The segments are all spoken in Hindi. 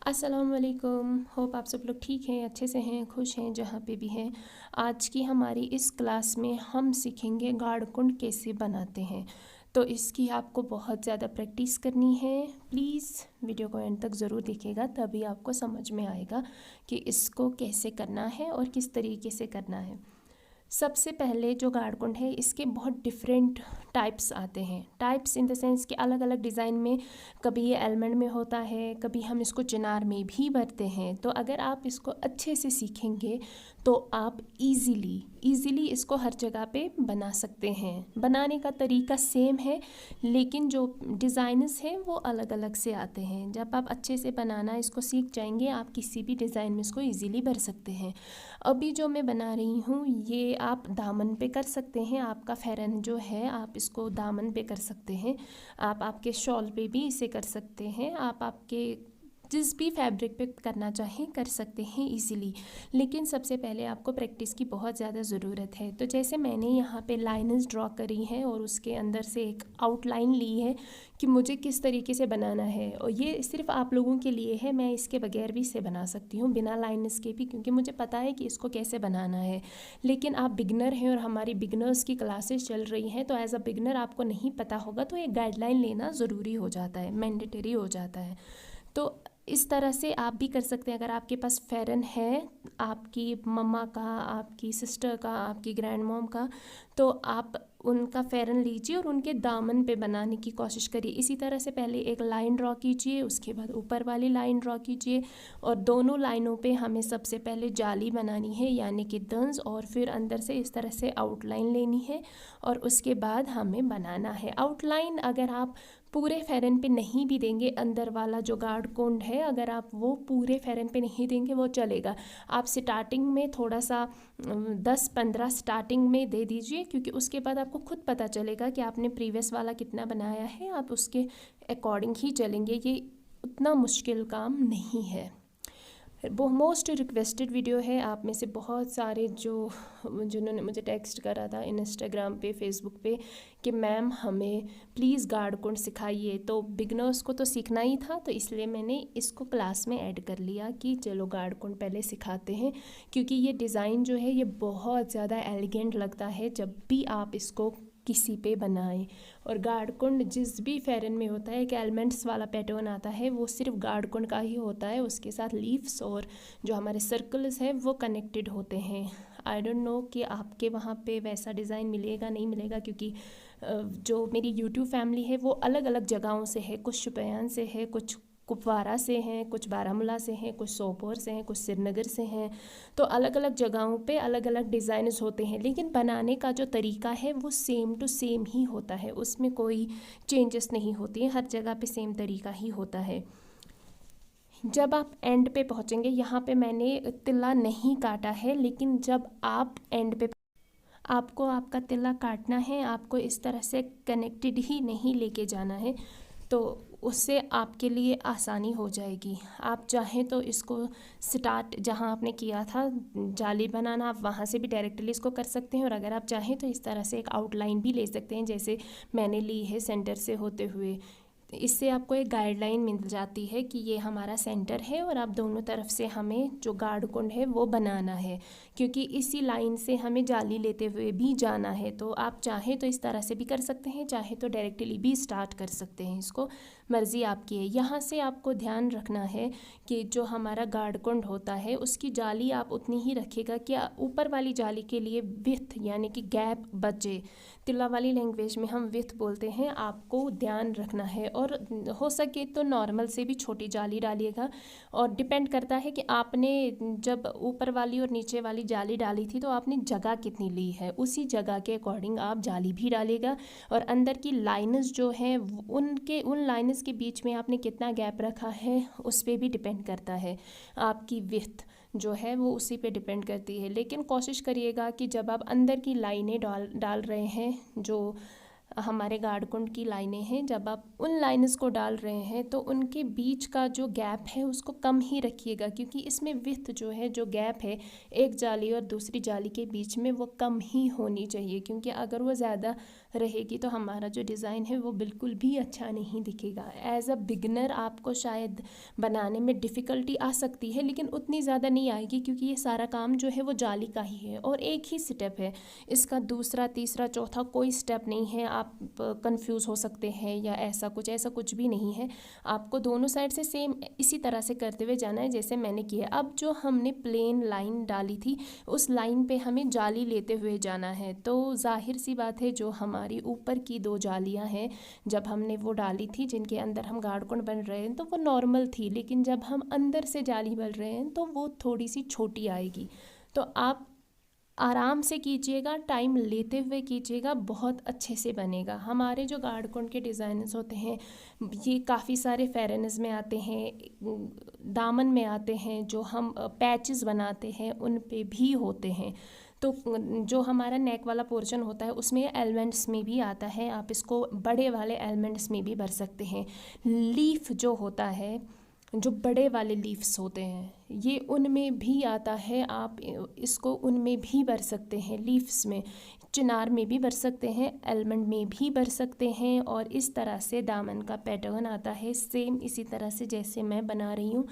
अस्सलाम वालेकुम। होप आप सब लोग ठीक हैं, अच्छे से हैं, खुश हैं जहाँ पे भी हैं। आज की हमारी इस क्लास में हम सीखेंगे गाढ़कुंड कैसे बनाते हैं। तो इसकी आपको बहुत ज़्यादा प्रैक्टिस करनी है। प्लीज़ वीडियो को एंड तक ज़रूर देखिएगा, तभी आपको समझ में आएगा कि इसको कैसे करना है और किस तरीके से करना है। सबसे पहले जो गाढ़कुंड है इसके बहुत डिफरेंट टाइप्स आते हैं। टाइप्स इन द सेंस कि अलग अलग डिज़ाइन में, कभी ये एलमंड में होता है, कभी हम इसको चिनार में भी भरते हैं। तो अगर आप इसको अच्छे से सीखेंगे तो आप इजीली इसको हर जगह पे बना सकते हैं। बनाने का तरीका सेम है, लेकिन जो डिज़ाइनस हैं वो अलग अलग से आते हैं। जब आप अच्छे से बनाना इसको सीख जाएंगे, आप किसी भी डिज़ाइन में इसको ईज़िली भर सकते हैं। अभी जो मैं बना रही हूँ ये आप दामन पे कर सकते हैं। आपका फेरन जो है आप इसको दामन पे कर सकते हैं। आप आपके शॉल पे भी इसे कर सकते हैं। आप आपके जिस भी फैब्रिक पे करना चाहें कर सकते हैं इजीली। लेकिन सबसे पहले आपको प्रैक्टिस की बहुत ज़्यादा ज़रूरत है। तो जैसे मैंने यहाँ पे लाइन्स ड्रॉ करी हैं और उसके अंदर से एक आउटलाइन ली है कि मुझे किस तरीके से बनाना है, और ये सिर्फ आप लोगों के लिए है। मैं इसके बगैर भी इसे बना सकती हूँ, बिना लाइन्स के भी, क्योंकि मुझे पता है कि इसको कैसे बनाना है। लेकिन आप बिगनर हैं और हमारी बिगनर्स की क्लासेस चल रही हैं, तो एज अ बिगनर आपको नहीं पता होगा, तो एक गाइडलाइन लेना ज़रूरी हो जाता है, मैंडेटरी हो जाता है। तो इस तरह से आप भी कर सकते हैं। अगर आपके पास फेरन है, आपकी मम्मा का, आपकी सिस्टर का, आपकी ग्रैंड मॉम का, तो आप उनका फेरन लीजिए और उनके दामन पे बनाने की कोशिश करिए। इसी तरह से पहले एक लाइन ड्रॉ कीजिए, उसके बाद ऊपर वाली लाइन ड्रॉ कीजिए, और दोनों लाइनों पे हमें सबसे पहले जाली बनानी है, यानी कि दंस, और फिर अंदर से इस तरह से आउटलाइन लेनी है और उसके बाद हमें बनाना है। आउटलाइन अगर आप पूरे फेरन पे नहीं भी देंगे, अंदर वाला जो गाढ़कुंड है अगर आप वो पूरे फेरन पे नहीं देंगे वो चलेगा। आप स्टार्टिंग में थोड़ा सा 10-15 स्टार्टिंग में दे दीजिए, क्योंकि उसके बाद आपको खुद पता चलेगा कि आपने प्रीवियस वाला कितना बनाया है। आप उसके अकॉर्डिंग ही चलेंगे। ये उतना मुश्किल काम नहीं है। वो मोस्ट रिक्वेस्टेड वीडियो है। आप में से बहुत सारे जिन्होंने मुझे टेक्स्ट करा था इंस्टाग्राम पे, फेसबुक पे, कि मैम हमें प्लीज़ गाढ़कुंड सिखाइए। तो बिगनर्स को तो सीखना ही था, तो इसलिए मैंने इसको क्लास में ऐड कर लिया कि चलो गाढ़कुंड पहले सिखाते हैं, क्योंकि ये डिज़ाइन जो है ये बहुत ज़्यादा एलिगेंट लगता है जब भी आप इसको किसी पे बनाएं। और गाढ़कुंड जिस भी फेरन में होता है, एक एलिमेंट्स वाला पैटर्न आता है, वो सिर्फ गाढ़कुंड का ही होता है। उसके साथ लीव्स और जो हमारे सर्कल्स हैं वो कनेक्टेड होते हैं। आई डोंट नो कि आपके वहाँ पे वैसा डिज़ाइन मिलेगा नहीं मिलेगा, क्योंकि जो मेरी यूट्यूब फैमिली है वो अलग अलग जगहों से है। कुछ शुपियान से है, कुछ कुपवारा से हैं, कुछ बारामूला से हैं, कुछ सोपोर से हैं, कुछ श्रीनगर से हैं। तो अलग अलग जगहों पे अलग अलग डिज़ाइंस होते हैं, लेकिन बनाने का जो तरीका है वो सेम टू सेम ही होता है, उसमें कोई चेंजेस नहीं होती हैं। हर जगह पे सेम तरीका ही होता है। जब आप एंड पे पहुँचेंगे, यहाँ पे मैंने तिल्ला नहीं काटा है, लेकिन जब आप एंड पे आपको आपका तिल्ला काटना है, आपको इस तरह से कनेक्टेड ही नहीं लेके जाना है, तो उससे आपके लिए आसानी हो जाएगी। आप चाहें तो इसको स्टार्ट जहां आपने किया था जाली बनाना, आप वहां से भी डायरेक्टली इसको कर सकते हैं, और अगर आप चाहें तो इस तरह से एक आउटलाइन भी ले सकते हैं, जैसे मैंने ली है सेंटर से होते हुए। इससे आपको एक गाइडलाइन मिल जाती है कि ये हमारा सेंटर है और आप दोनों तरफ से हमें जो गाढ़कुंड है वो बनाना है, क्योंकि इसी लाइन से हमें जाली लेते हुए भी जाना है। तो आप चाहें तो इस तरह से भी कर सकते हैं, चाहे तो डायरेक्टली भी स्टार्ट कर सकते हैं। इसको मर्ज़ी आपकी है। यहाँ से आपको ध्यान रखना है कि जो हमारा गाढ़कुंड होता है उसकी जाली आप उतनी ही रखिएगा कि ऊपर वाली जाली के लिए विथ यानी कि गैप बचे। तिल्ला वाली लैंग्वेज में हम विथ बोलते हैं, आपको ध्यान रखना है। और हो सके तो नॉर्मल से भी छोटी जाली डालिएगा, और डिपेंड करता है कि आपने जब ऊपर वाली और नीचे वाली जाली डाली थी तो आपने जगह कितनी ली है, उसी जगह के अकॉर्डिंग आप जाली भी डालिएगा। और अंदर की लाइन्स जो हैं उन लाइन्स के बीच में आपने कितना गैप रखा है उस पर भी डिपेंड करता है। आपकी विथ जो है वो उसी पे डिपेंड करती है। लेकिन कोशिश करिएगा कि जब आप अंदर की लाइनें डाल रहे हैं, जो हमारे गाढ़कुंड की लाइनें हैं, जब आप उन लाइन्स को डाल रहे हैं तो उनके बीच का जो गैप है उसको कम ही रखिएगा, क्योंकि इसमें विथ जो है, जो गैप है एक जाली और दूसरी जाली के बीच में, वो कम ही होनी चाहिए। क्योंकि अगर वो ज़्यादा रहेगी तो हमारा जो डिज़ाइन है वो बिल्कुल भी अच्छा नहीं दिखेगा। एज अ बिगनर आपको शायद बनाने में डिफ़िकल्टी आ सकती है, लेकिन उतनी ज़्यादा नहीं आएगी क्योंकि ये सारा काम जो है वो जाली का ही है और एक ही स्टेप है। इसका दूसरा तीसरा चौथा कोई स्टेप नहीं है। आप कंफ्यूज हो सकते हैं या ऐसा कुछ भी नहीं है। आपको दोनों साइड से सेम इसी तरह से करते हुए जाना है जैसे मैंने किया। अब जो हमने प्लेन लाइन डाली थी उस लाइन पे हमें जाली लेते हुए जाना है। तो जाहिर सी बात है जो हमारी ऊपर की 2 जालियां हैं जब हमने वो डाली थी जिनके अंदर हम गाड़कुंड बन रहे हैं तो वो नॉर्मल थी, लेकिन जब हम अंदर से जाली बन रहे हैं तो वो थोड़ी सी छोटी आएगी। तो आप आराम से कीजिएगा, टाइम लेते हुए कीजिएगा, बहुत अच्छे से बनेगा। हमारे जो गाड़कुंड के डिज़ाइनर्स होते हैं ये काफ़ी सारे फेरेनस में आते हैं, दामन में आते हैं, जो हम पैचेस बनाते हैं उन पे भी होते हैं। तो जो हमारा नेक वाला पोर्शन होता है उसमें एलिमेंट्स में भी आता है, आप इसको बड़े वाले एलिमेंट्स में भी भर सकते हैं। लीफ जो होता है, जो बड़े वाले लीव्स होते हैं ये उनमें भी आता है, आप इसको उनमें भी भर सकते हैं। लीव्स में चिनार में भी भर सकते हैं, एलमंड में भी भर सकते हैं। और इस तरह से दामन का पैटर्न आता है सेम इसी तरह से जैसे मैं बना रही हूँ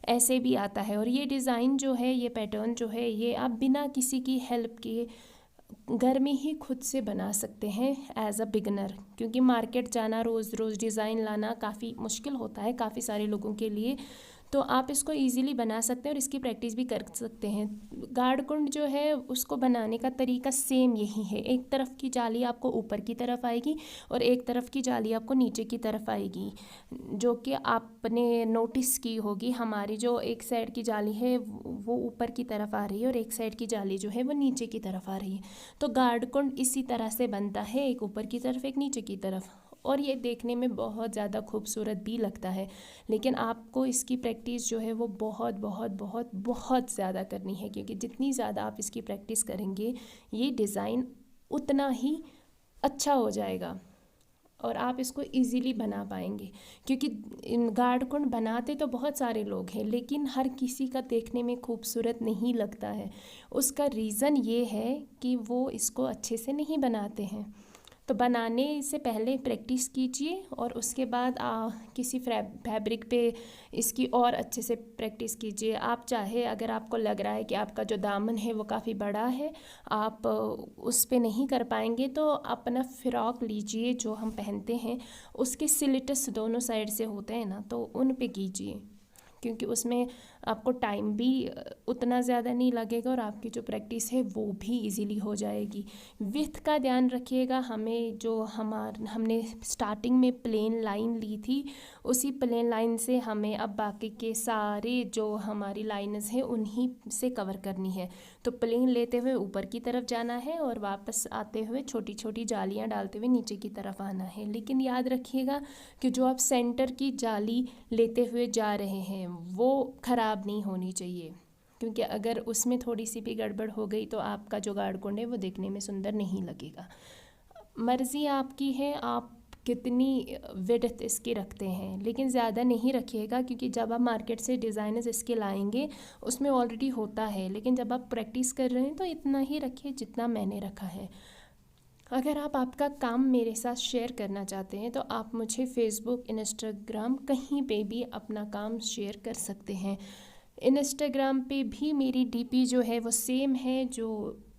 ऐसे भी आता है। और ये डिज़ाइन जो है, ये पैटर्न जो है, ये आप बिना किसी की हेल्प किए घर में ही खुद से बना सकते हैं एज अ बिगनर, क्योंकि मार्केट जाना रोज़ रोज़ डिज़ाइन लाना काफ़ी मुश्किल होता है काफ़ी सारे लोगों के लिए। तो आप इसको इजीली बना सकते हैं और इसकी प्रैक्टिस भी कर सकते हैं। गाड़कुंड जो है उसको बनाने का तरीका सेम यही है। एक तरफ की जाली आपको ऊपर की तरफ आएगी और एक तरफ की जाली आपको नीचे की तरफ आएगी, जो कि आपने नोटिस की होगी। हमारी जो एक साइड की जाली है वो ऊपर की तरफ आ रही है और एक साइड की जाली जो है वो नीचे की तरफ आ रही है। तो गाड़कुंड इसी तरह से बनता है, एक ऊपर की तरफ एक नीचे की तरफ, और ये देखने में बहुत ज़्यादा खूबसूरत भी लगता है। लेकिन आपको इसकी प्रैक्टिस जो है वो बहुत बहुत बहुत बहुत ज़्यादा करनी है, क्योंकि जितनी ज़्यादा आप इसकी प्रैक्टिस करेंगे ये डिज़ाइन उतना ही अच्छा हो जाएगा और आप इसको इजीली बना पाएंगे। क्योंकि गाड़कुंड बनाते तो बहुत सारे लोग हैं लेकिन हर किसी का देखने में खूबसूरत नहीं लगता है। उसका रीज़न ये है कि वो इसको अच्छे से नहीं बनाते हैं। तो बनाने से पहले प्रैक्टिस कीजिए और उसके बाद किसी फैब्रिक पे इसकी और अच्छे से प्रैक्टिस कीजिए। आप चाहे अगर आपको लग रहा है कि आपका जो दामन है वो काफ़ी बड़ा है, आप उस पे नहीं कर पाएंगे, तो अपना फ़्रॉक लीजिए जो हम पहनते हैं, उसके स्लिट्स दोनों साइड से होते हैं ना, तो उन पे कीजिए, क्योंकि उसमें आपको टाइम भी उतना ज़्यादा नहीं लगेगा और आपकी जो प्रैक्टिस है वो भी इजीली हो जाएगी। विड्थ का ध्यान रखिएगा। हमें जो हमने स्टार्टिंग में प्लेन लाइन ली थी उसी प्लेन लाइन से हमें अब बाकी के सारे जो हमारी लाइन्स हैं उन्हीं से कवर करनी है। तो प्लेन लेते हुए ऊपर की तरफ जाना है और वापस आते हुए छोटी छोटी जालियाँ डालते हुए नीचे की तरफ आना है। लेकिन याद रखिएगा कि जो आप सेंटर की जाली लेते हुए जा रहे हैं वो ख़राब नहीं होनी चाहिए, क्योंकि अगर उसमें थोड़ी सी भी गड़बड़ हो गई तो आपका जो गाड़कुंड है वो देखने में सुंदर नहीं लगेगा। मर्ज़ी आपकी है आप कितनी विड्थ इसकी रखते हैं, लेकिन ज़्यादा नहीं रखिएगा, क्योंकि जब आप मार्केट से डिज़ाइनर्स इसके लाएंगे उसमें ऑलरेडी होता है। लेकिन जब आप प्रैक्टिस कर रहे हैं तो इतना ही रखिए जितना मैंने रखा है। अगर आप आपका काम मेरे साथ शेयर करना चाहते हैं तो आप मुझे फेसबुक, इंस्टाग्राम कहीं पे भी अपना काम शेयर कर सकते हैं। इंस्टाग्राम पे भी मेरी डीपी जो है वो सेम है जो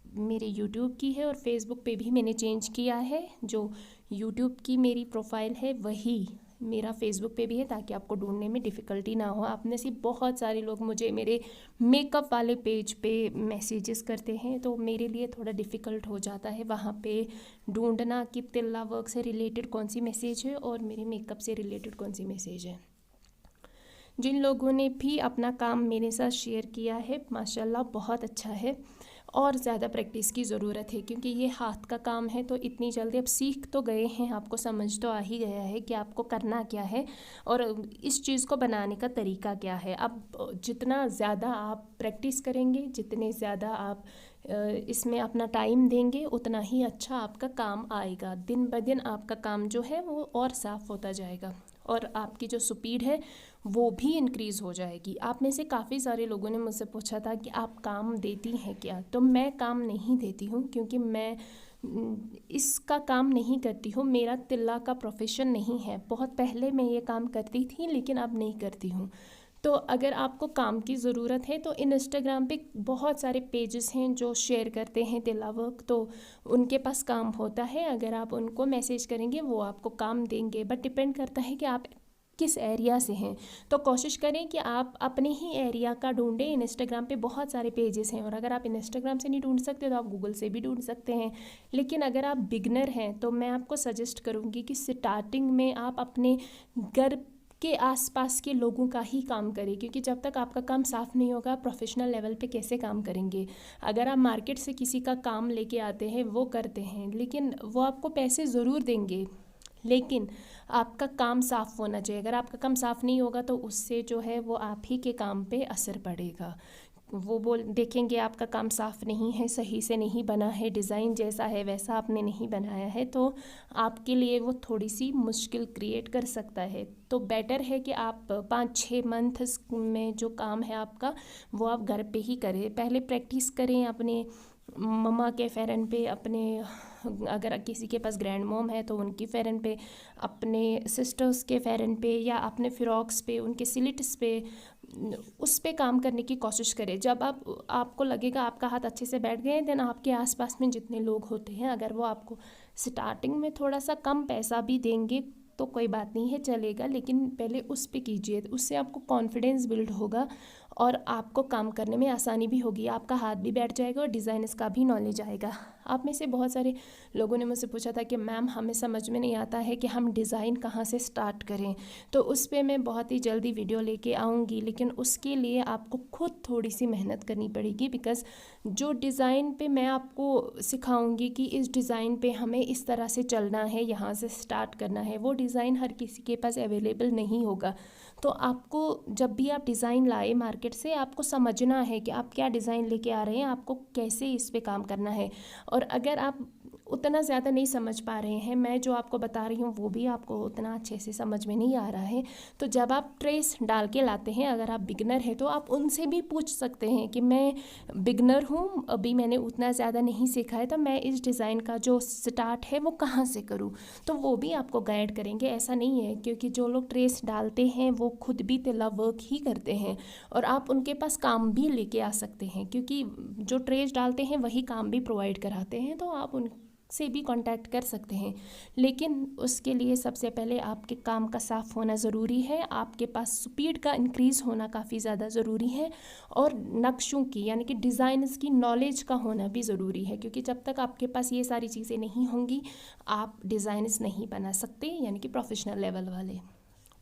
मेरे यूट्यूब की है, और फेसबुक पे भी मैंने चेंज किया है। जो यूट्यूब की मेरी प्रोफाइल है वही मेरा फेसबुक पे भी है, ताकि आपको ढूंढने में डिफ़िकल्टी ना हो। आप में से बहुत सारे लोग मुझे मेरे मेकअप वाले पेज पे मैसेजेस करते हैं, तो मेरे लिए थोड़ा डिफ़िकल्ट हो जाता है वहाँ पे ढूंढना कि तिल्ला वर्क से रिलेटेड कौन सी मैसेज है और मेरे मेकअप से रिलेटेड कौन सी मैसेज है। जिन लोगों ने भी अपना काम मेरे साथ शेयर किया है माशाल्लाह बहुत अच्छा है, और ज़्यादा प्रैक्टिस की ज़रूरत है, क्योंकि ये हाथ का काम है। तो इतनी जल्दी आप सीख तो गए हैं, आपको समझ तो आ ही गया है कि आपको करना क्या है और इस चीज़ को बनाने का तरीका क्या है। अब जितना ज़्यादा आप प्रैक्टिस करेंगे, जितने ज़्यादा आप इसमें अपना टाइम देंगे, उतना ही अच्छा आपका काम आएगा। दिन ब दिन आपका काम जो है वो और साफ़ होता जाएगा और आपकी जो स्पीड है वो भी इंक्रीज़ हो जाएगी। आप में से काफ़ी सारे लोगों ने मुझसे पूछा था कि आप काम देती हैं क्या, तो मैं काम नहीं देती हूँ, क्योंकि मैं इसका काम नहीं करती हूँ, मेरा तिल्ला का प्रोफेशन नहीं है। बहुत पहले मैं ये काम करती थी लेकिन अब नहीं करती हूँ। तो अगर आपको काम की ज़रूरत है तो इंस्टाग्राम पे बहुत सारे पेजेस हैं जो शेयर करते हैं तिल्ला वर्क, तो उनके पास काम होता है। अगर आप उनको मैसेज करेंगे वो आपको काम देंगे, बट डिपेंड करता है कि आप किस एरिया से हैं। तो कोशिश करें कि आप अपने ही एरिया का ढूंढें। इंस्टाग्राम पे बहुत सारे पेजेस हैं, और अगर आप इंस्टाग्राम से नहीं ढूंढ सकते तो आप गूगल से भी ढूंढ सकते हैं। लेकिन अगर आप बिगनर हैं तो मैं आपको सजेस्ट करूँगी कि स्टार्टिंग में आप अपने घर के आसपास के लोगों का ही काम करें, क्योंकि जब तक आपका काम साफ़ नहीं होगा प्रोफेशनल लेवल पे कैसे काम करेंगे। अगर आप मार्केट से किसी का काम लेके आते हैं वो करते हैं, लेकिन वो आपको पैसे ज़रूर देंगे, लेकिन आपका काम साफ़ होना चाहिए। अगर आपका काम साफ़ नहीं होगा तो उससे जो है वो आप ही के काम पे असर पड़ेगा। वो देखेंगे आपका काम साफ़ नहीं है, सही से नहीं बना है, डिज़ाइन जैसा है वैसा आपने नहीं बनाया है, तो आपके लिए वो थोड़ी सी मुश्किल क्रिएट कर सकता है। तो बेटर है कि आप 5-6 मंथ्स में जो काम है आपका वो आप घर पे ही करें। पहले प्रैक्टिस करें अपने मम्मा के फेरन पे, अपने अगर किसी के पास ग्रैंड मॉम है तो उनकी फेरन पे, अपने सिस्टर्स के फेरन पे, या अपने फ्रॉक्स पे, उनके स्लिट्स पे, उस पे काम करने की कोशिश करें। जब आपको लगेगा आपका हाथ अच्छे से बैठ गए, देन आपके आसपास में जितने लोग होते हैं अगर वो आपको स्टार्टिंग में थोड़ा सा कम पैसा भी देंगे तो कोई बात नहीं है, चलेगा, लेकिन पहले उस पे कीजिए। उससे आपको कॉन्फिडेंस बिल्ड होगा और आपको काम करने में आसानी भी होगी, आपका हाथ भी बैठ जाएगा और डिज़ाइनर्स का भी नॉलेज आएगा। आप में से बहुत सारे लोगों ने मुझसे पूछा था कि मैम हमें समझ में नहीं आता है कि हम डिज़ाइन कहाँ से स्टार्ट करें, तो उस पर मैं बहुत ही जल्दी वीडियो लेके आऊँगी, लेकिन उसके लिए आपको खुद थोड़ी सी मेहनत करनी पड़ेगी। बिकॉज़ जो डिज़ाइन पे मैं आपको सिखाऊंगी कि इस डिज़ाइन पे हमें इस तरह से चलना है, यहाँ से स्टार्ट करना है, वो डिज़ाइन हर किसी के पास अवेलेबल नहीं होगा। तो आपको जब भी आप डिज़ाइन लाए मार्केट से, आपको समझना है कि आप क्या डिज़ाइन लेके आ रहे हैं, आपको कैसे इस पे काम करना है। और अगर आप उतना ज़्यादा नहीं समझ पा रहे हैं, मैं जो आपको बता रही हूँ वो भी आपको उतना अच्छे से समझ में नहीं आ रहा है, तो जब आप ट्रेस डाल के लाते हैं, अगर आप बिगनर हैं तो आप उनसे भी पूछ सकते हैं कि मैं बिगनर हूँ, अभी मैंने उतना ज़्यादा नहीं सीखा है, तो मैं इस डिज़ाइन का जो स्टार्ट है वो कहाँ से करूँ, तो वो भी आपको गाइड करेंगे। ऐसा नहीं है, क्योंकि जो लोग ट्रेस डालते हैं वो खुद भी तिल्ला वर्क ही करते हैं, और आप उनके पास काम भी लेके आ सकते हैं, क्योंकि जो ट्रेस डालते हैं वही काम भी प्रोवाइड कराते हैं, तो आप उन से भी कांटेक्ट कर सकते हैं। लेकिन उसके लिए सबसे पहले आपके काम का साफ़ होना ज़रूरी है, आपके पास स्पीड का इंक्रीज़ होना काफ़ी ज़्यादा ज़रूरी है, और नक्शों की यानी कि डिज़ाइनर्स की नॉलेज का होना भी ज़रूरी है, क्योंकि जब तक आपके पास ये सारी चीज़ें नहीं होंगी आप डिज़ाइनर्स नहीं बना सकते, यानी कि प्रोफेशनल लेवल वाले।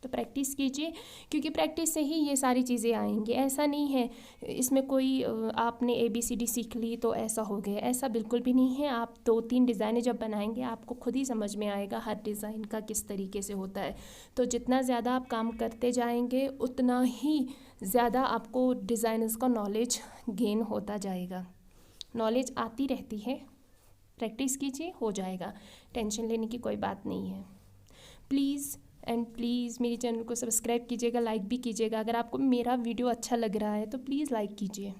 तो प्रैक्टिस कीजिए, क्योंकि प्रैक्टिस से ही ये सारी चीज़ें आएंगी। ऐसा नहीं है इसमें कोई आपने ABCD सीख ली तो ऐसा हो गया, ऐसा बिल्कुल भी नहीं है। आप 2-3 डिज़ाइनें जब बनाएंगे आपको खुद ही समझ में आएगा हर डिज़ाइन का किस तरीके से होता है। तो जितना ज़्यादा आप काम करते जाएंगे उतना ही ज़्यादा आपको डिज़ाइनर्स का नॉलेज गेन होता जाएगा। नॉलेज आती रहती है, प्रैक्टिस कीजिए, हो जाएगा, टेंशन लेने की कोई बात नहीं है। प्लीज़ मेरे चैनल को सब्सक्राइब कीजिएगा, लाइक भी कीजिएगा। अगर आपको मेरा वीडियो अच्छा लग रहा है तो प्लीज़ लाइक कीजिए,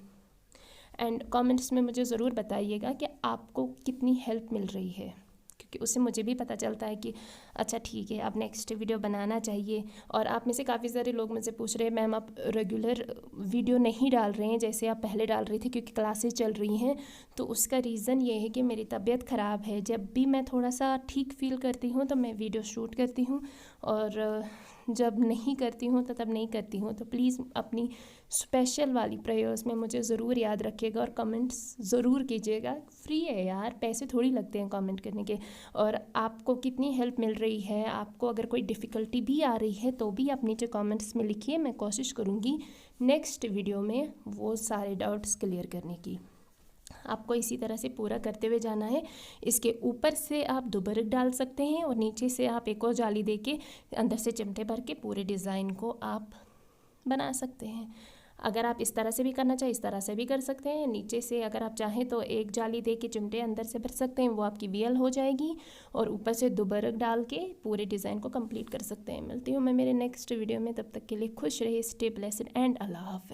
एंड कमेंट्स में मुझे ज़रूर बताइएगा कि आपको कितनी हेल्प मिल रही है, क्योंकि उससे मुझे भी पता चलता है कि अच्छा ठीक है अब नेक्स्ट वीडियो बनाना चाहिए। और आप में से काफ़ी सारे लोग मुझसे पूछ रहे हैं मैम आप रेगुलर वीडियो नहीं डाल रहे हैं जैसे आप पहले डाल रही थे, क्योंकि क्लासेस चल रही हैं। तो उसका रीज़न ये है कि मेरी तबीयत ख़राब है, जब भी मैं थोड़ा सा ठीक फील करती हूँ तो मैं वीडियो शूट करती हूँ, और जब नहीं करती हूँ तो तब नहीं करती हूँ। तो प्लीज़ अपनी स्पेशल वाली प्रेयर्स में मुझे ज़रूर याद रखिएगा और कमेंट्स ज़रूर कीजिएगा। फ्री है यार, पैसे थोड़ी लगते हैं कमेंट करने के। और आपको कितनी हेल्प मिल रही है, आपको अगर कोई डिफ़िकल्टी भी आ रही है तो भी आप नीचे कमेंट्स में लिखिए, मैं कोशिश करूँगी नेक्स्ट वीडियो में वो सारे डाउट्स क्लियर करने की। आपको इसी तरह से पूरा करते हुए जाना है। इसके ऊपर से आप दुबरक डाल सकते हैं और नीचे से आप एक और जाली देके अंदर से चिमटे भर के पूरे डिज़ाइन को आप बना सकते हैं। अगर आप इस तरह से भी करना चाहें इस तरह से भी कर सकते हैं। नीचे से अगर आप चाहें तो एक जाली दे के चिमटे अंदर से भर सकते हैं, वो आपकी VL हो जाएगी, और ऊपर से दुबरक डाल के पूरे डिज़ाइन को कंप्लीट कर सकते हैं। मिलती हूँ मैं मेरे नेक्स्ट वीडियो में, तब तक के लिए खुश रहिए, स्टे ब्लेस्ड एंड अल्लाह हाफ़िज़।